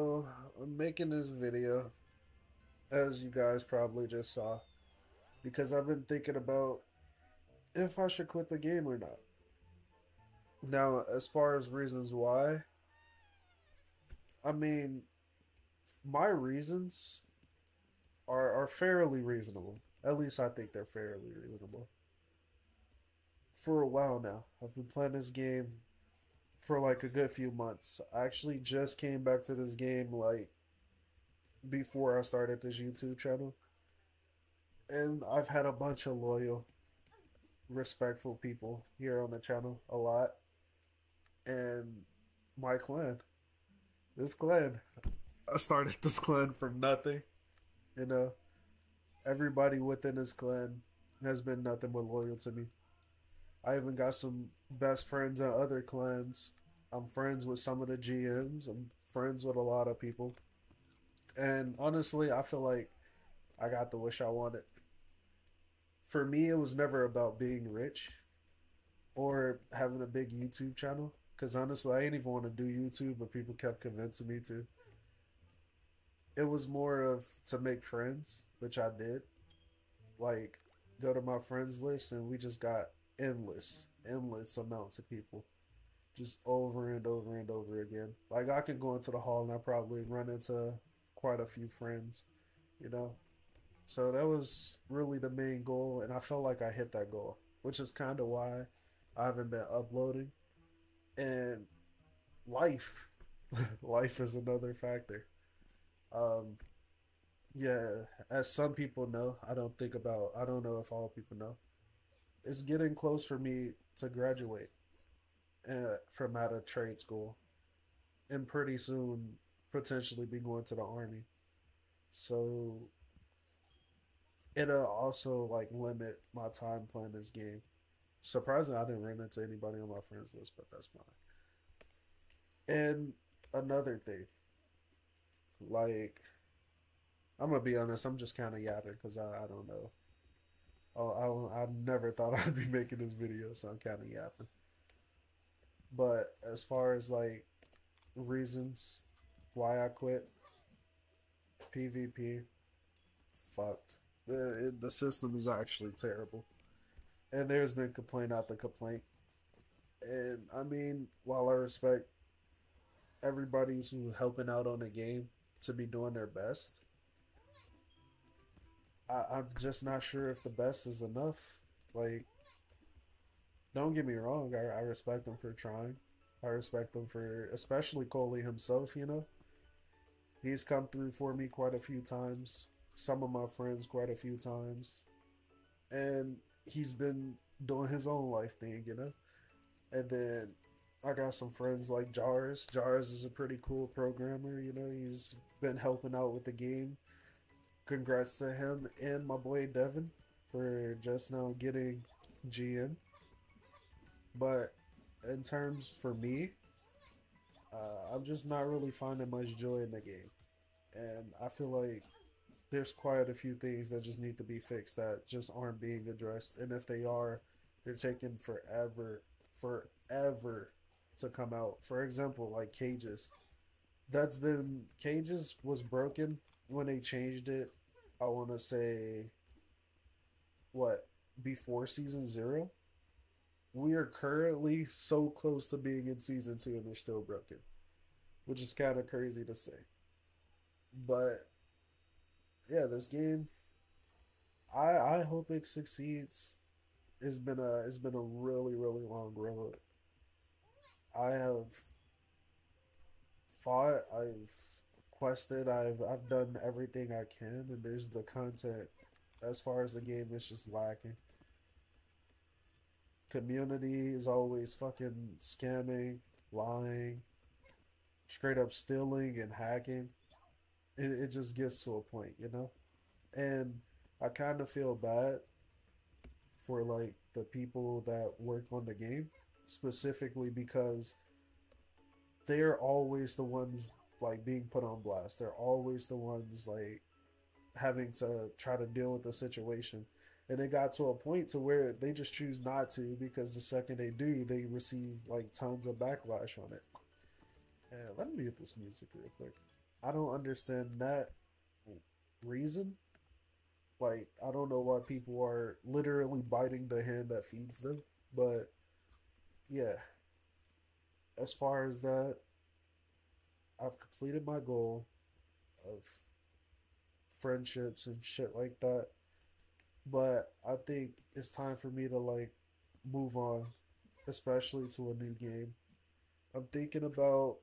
So, I'm making this video, as you guys probably just saw, because I've been thinking about if I should quit the game or not. Now, as far as reasons why, I mean, my reasons are fairly reasonable. At least I think they're fairly reasonable. For a while now, I've been playing this game for like a good few months. I actually just came back to this game like before I started this YouTube channel, and I've had a bunch of loyal respectful people here on the channel a lot. And my clan, this clan, I started this clan from nothing. You know, everybody within this clan has been nothing but loyal to me. I even got some best friends in other clans. I'm friends with some of the GMs. I'm friends with a lot of people. And honestly, I feel like I got the wish I wanted. For me, it was never about being rich or having a big YouTube channel. Because honestly, I didn't even want to do YouTube, but people kept convincing me to. It was more of to make friends, which I did. Like, go to my friends list, and we just got endless amounts of people. Just over and over and over again. Like, I could go into the hall and I probably run into quite a few friends, you know? So that was really the main goal, and I felt like I hit that goal, which is kind of why I haven't been uploading. And life, life is another factor. Um, yeah, as some people know, I don't know if all people know. It's getting close for me to graduate from out of trade school, and pretty soon potentially be going to the army. So it'll also like limit my time playing this game. Surprisingly, I didn't run into anybody on my friends list, but that's fine. And another thing, like I'm gonna be honest, I'm just kind of yapping because I don't know. I never thought I'd be making this video, so I'm kind of yapping. But as far as like reasons why I quit PvP, fucked. The system is actually terrible, and there's been complaint after complaint. And I mean, while I respect everybody who's helping out on the game to be doing their best, I'm just not sure if the best is enough. Like, don't get me wrong, I respect them for trying. I respect them for, especially Coley himself, you know? He's come through for me quite a few times, some of my friends quite a few times. And he's been doing his own life thing, you know? And then I got some friends like Jars. Jars is a pretty cool programmer, you know? He's been helping out with the game. Congrats to him and my boy Devin for just now getting GM. But in terms for me, I'm just not really finding much joy in the game. And I feel like there's quite a few things that just need to be fixed that just aren't being addressed. And if they are, they're taking forever to come out. For example, like cages. Cages was broken when they changed it. I want to say what before season 0. We are currently so close to being in season 2 and they're still broken, which is kind of crazy to say. But yeah, this game, I hope it succeeds. It's been a really long road. I have fought, I've quested, I've done everything I can, and there's the content. As far as the game, it's just lacking. Community is always fucking scamming, lying, straight up stealing and hacking. It just gets to a point, you know? And I kind of feel bad for like the people that work on the game, specifically because they're always the ones like being put on blast. They're always the ones like having to try to deal with the situation. And it got to a point to where they just choose not to because the second they do, they receive like tons of backlash on it. And let me mute this music real quick. I don't understand that reason. Like, I don't know why people are literally biting the hand that feeds them. But yeah, as far as that, I've completed my goal of friendships and shit like that. But I think it's time for me to like move on, especially to a new game. I'm thinking about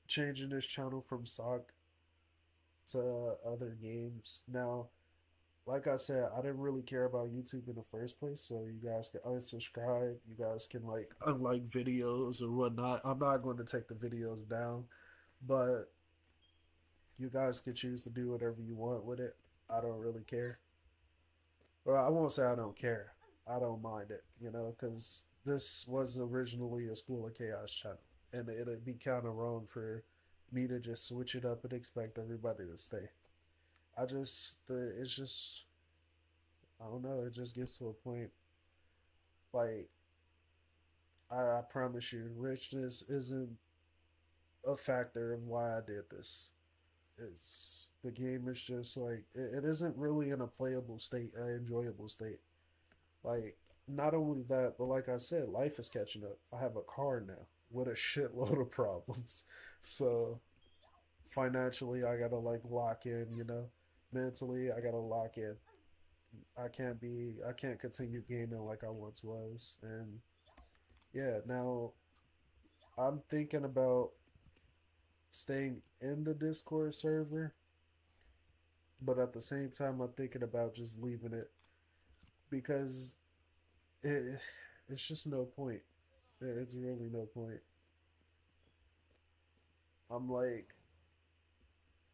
changing this channel from sock to other games. Now, like I said, I didn't really care about YouTube in the first place, so you guys can unsubscribe. You guys can like unlike videos or whatnot. I'm not going to take the videos down, but you guys can choose to do whatever you want with it. I don't really care. Well, I won't say I don't care. I don't mind it, because this was originally a School of Chaos channel, and it'd be kind of wrong for me to just switch it up and expect everybody to stay. It's just, I don't know. It just gets to a point. Like, I promise you, richness isn't a factor of why I did this. It's the game is just like it isn't really in a playable state, an enjoyable state. Like, not only that, but like I said, life is catching up. I have a car now with a shitload of problems. So financially, I gotta like lock in. Mentally, I gotta lock in. I can't continue gaming like I once was. And yeah, now I'm thinking about staying in the Discord server, but at the same time, I'm thinking about just leaving it because it, it's just no point. It's really no point. I'm like,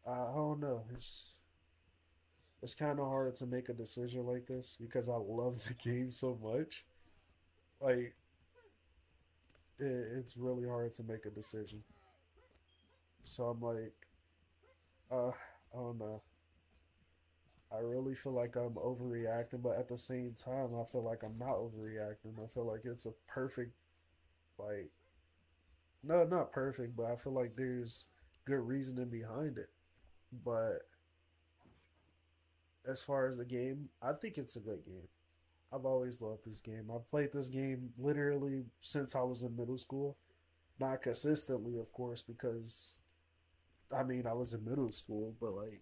I don't know. It's kind of hard to make a decision like this because I love the game so much. Like, it's really hard to make a decision. So I'm like, I don't know. I really feel like I'm overreacting, but at the same time, I feel like I'm not overreacting. I feel like it's a perfect, like, no, not perfect, but I feel like there's good reasoning behind it. But as far as the game, I think it's a good game. I've always loved this game. I've played this game literally since I was in middle school. Not consistently, of course, because I mean, I was in middle school, but like,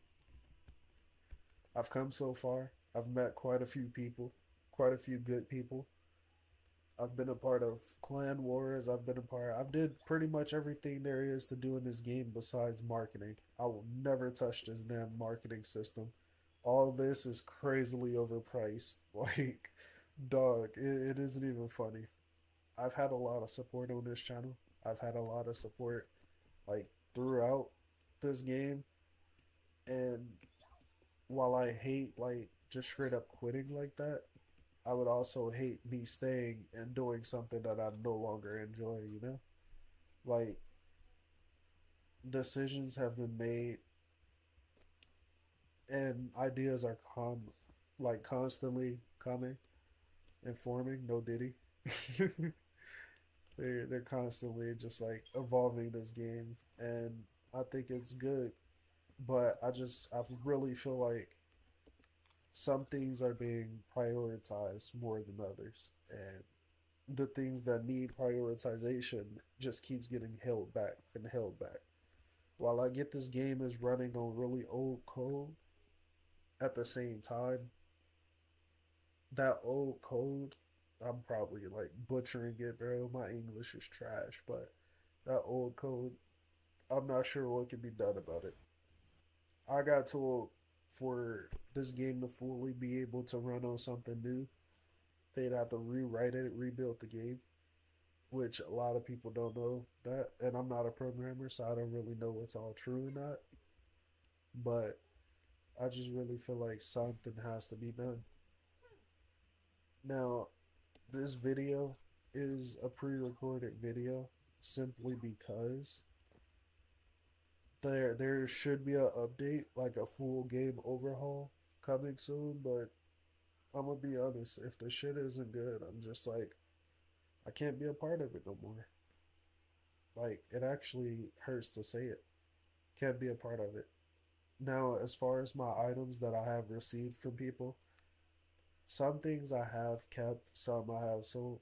I've come so far. I've met quite a few people, quite a few good people. I've been a part of clan wars. I've did pretty much everything there is to do in this game besides marketing. I will never touch this damn marketing system. All this is crazily overpriced. Like, dog, it isn't even funny. I've had a lot of support on this channel. I've had a lot of support like throughout this game, and while I hate like just straight up quitting like that, I would also hate me staying and doing something that I no longer enjoy. Like, decisions have been made and ideas are like constantly coming and forming. No Diddy. They're constantly just like evolving this game, and I think it's good. But I really feel like some things are being prioritized more than others, and the things that need prioritization just keeps getting held back and held back. While I get this game is running on really old code, at the same time, that old code, I'm probably like butchering it, bro. My English is trash, but that old code, I'm not sure what can be done about it. I got told for this game to fully be able to run on something new, they'd have to rewrite it, rebuild the game, which a lot of people don't know that. And I'm not a programmer, so I don't really know what's all true or not. But I just really feel like something has to be done. Now, this video is a pre-recorded video simply because there should be an update, like a full game overhaul coming soon, but I'm gonna be honest, if the shit isn't good, I'm just like I can't be a part of it no more. Like, it actually hurts to say it can't be a part of it. Now, as far as my items that I have received from people, some things I have kept, some I have sold.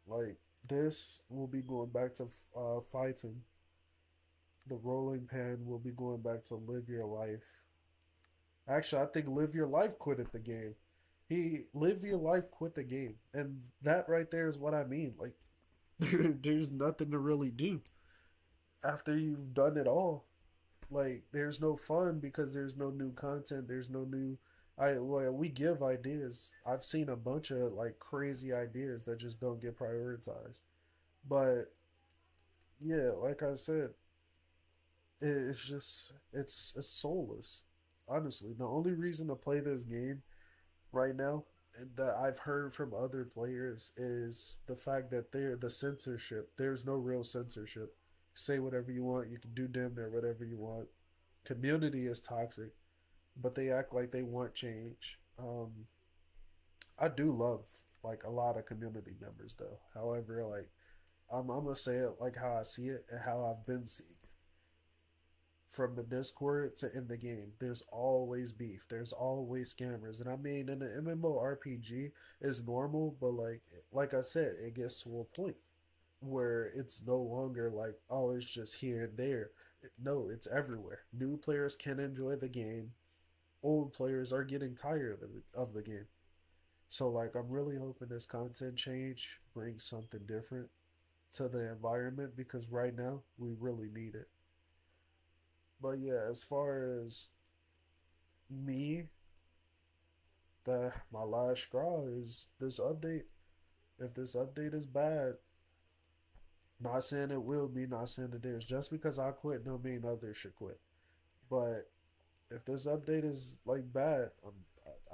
Like this will be going back to fighting. The rolling pan will be going back to live your life. Actually, I think live your life quit at the game. He live your life quit the game, and that right there is what I mean. Like there's nothing to really do after you've done it all. Like there's no fun because there's no new content. There's no new. Well, we give ideas. I've seen a bunch of like crazy ideas that just don't get prioritized. But yeah, like I said, it's just it's soulless. Honestly, the only reason to play this game right now and that I've heard from other players is the fact that the censorship. There's no real censorship. Say whatever you want. You can do damn near whatever you want. Community is toxic, but they act like they want change. I do love like a lot of community members though. However, like I'm gonna say it like how I see it and how I've been seeing it. From the Discord to in the game, there's always beef. There's always scammers, and I mean, in the MMORPG, it's normal, but like I said, it gets to a point where it's no longer like, oh, it's just here and there. No, it's everywhere. New players can enjoy the game. Old players are getting tired of the game. So like I'm really hoping this content change brings something different to the environment because right now we really need it. But yeah, as far as me, the my last straw is this update. If this update is bad, not saying it will be, not saying it is. Just because I quit don't mean others should quit. But if this update is like bad,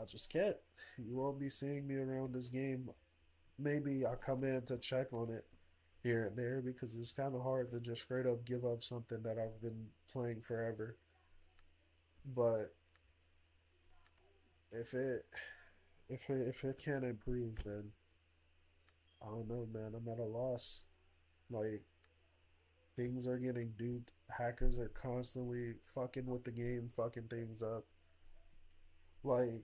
I just can't. You won't be seeing me around this game. Maybe I come in to check on it here and there because it's kind of hard to just straight up give up something that I've been playing forever. But if it if it can't improve, then I don't know, man. I'm at a loss. Like things are getting duped. Hackers are constantly fucking with the game, fucking things up. Like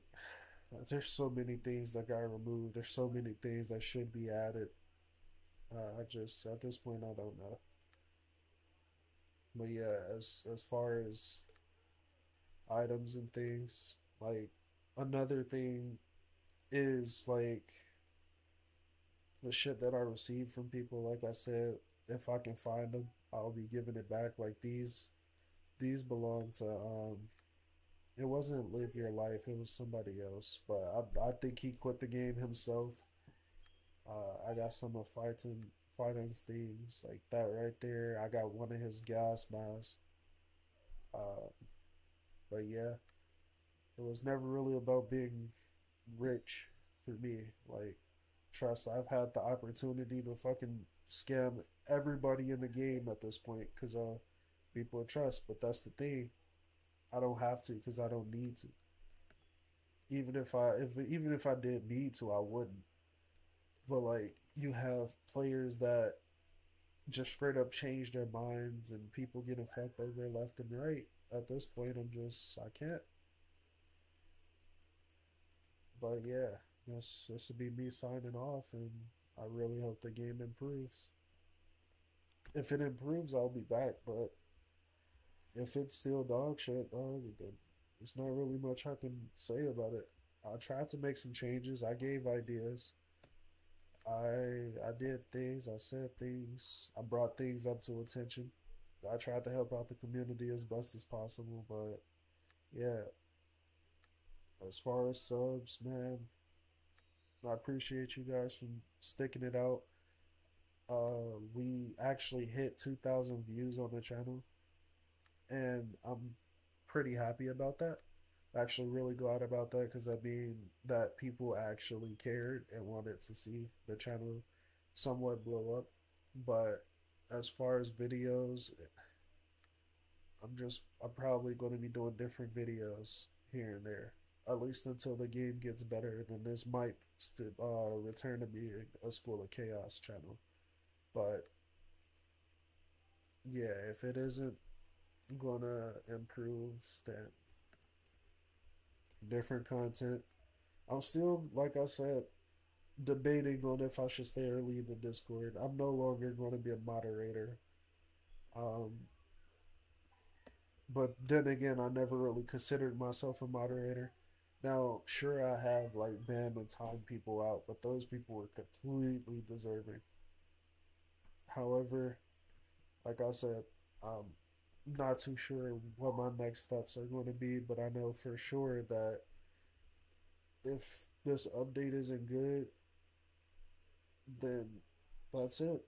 there's so many things that got removed. There's so many things that should be added. I just at this point I don't know. But yeah, as far as items and things, like another thing is like the shit that I receive from people. Like I said, if I can find them, I'll be giving it back. Like these belong to it wasn't live your life, it was somebody else. But I think he quit the game himself. I got some of fighting's themes like that right there. I got one of his gas masks. Uh, but yeah, it was never really about being rich for me. Like, trust, I've had the opportunity to fucking scam everybody in the game at this point because people trust. But that's the thing. I don't have to because I don't need to. Even if I did need to, I wouldn't. But like you have players that just straight up change their minds and people get fucked over left and right. At this point, I can't. But yeah, this would be me signing off, and I really hope the game improves. If it improves, I'll be back. But if it's still dog shit, then there's not really much I can say about it. I tried to make some changes. I gave ideas. I did things. I said things. I brought things up to attention. I tried to help out the community as best as possible. But yeah, as far as subs, man, I appreciate you guys from sticking it out. We actually hit 2,000 views on the channel, and I'm pretty happy about that. Actually, really glad about that because that mean that people actually cared and wanted to see the channel somewhat blow up. But as far as videos, I'm probably going to be doing different videos here and there, at least until the game gets better. Then this might return to being a School of Chaos channel. But yeah, if it isn't, gonna improve that different content. I'm still, like I said, debating on if I should stay or leave the Discord. I'm no longer going to be a moderator. Um, but then again, I never really considered myself a moderator. Now, sure, I have like banned and timed people out, but those people were completely deserving. However, like I said, I'm not too sure what my next steps are going to be, but I know for sure that if this update isn't good, then that's it.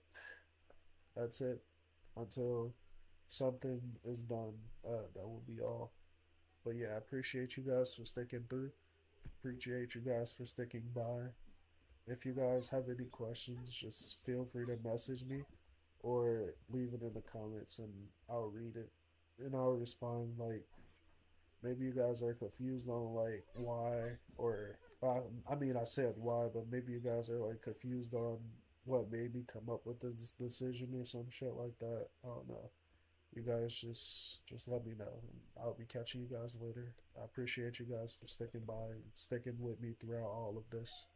That's it. Until something is done, that will be all. But yeah, I appreciate you guys for sticking through. Appreciate you guys for sticking by. If you guys have any questions, just feel free to message me or leave it in the comments and I'll read it and I'll respond. Like maybe you guys are confused on like why or I mean I said why, but maybe you guys are like confused on what made me come up with this decision or some shit like that. I don't know. You guys just let me know. I'll be catching you guys later. I appreciate you guys for sticking by and sticking with me throughout all of this.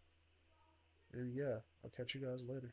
And yeah, I'll catch you guys later.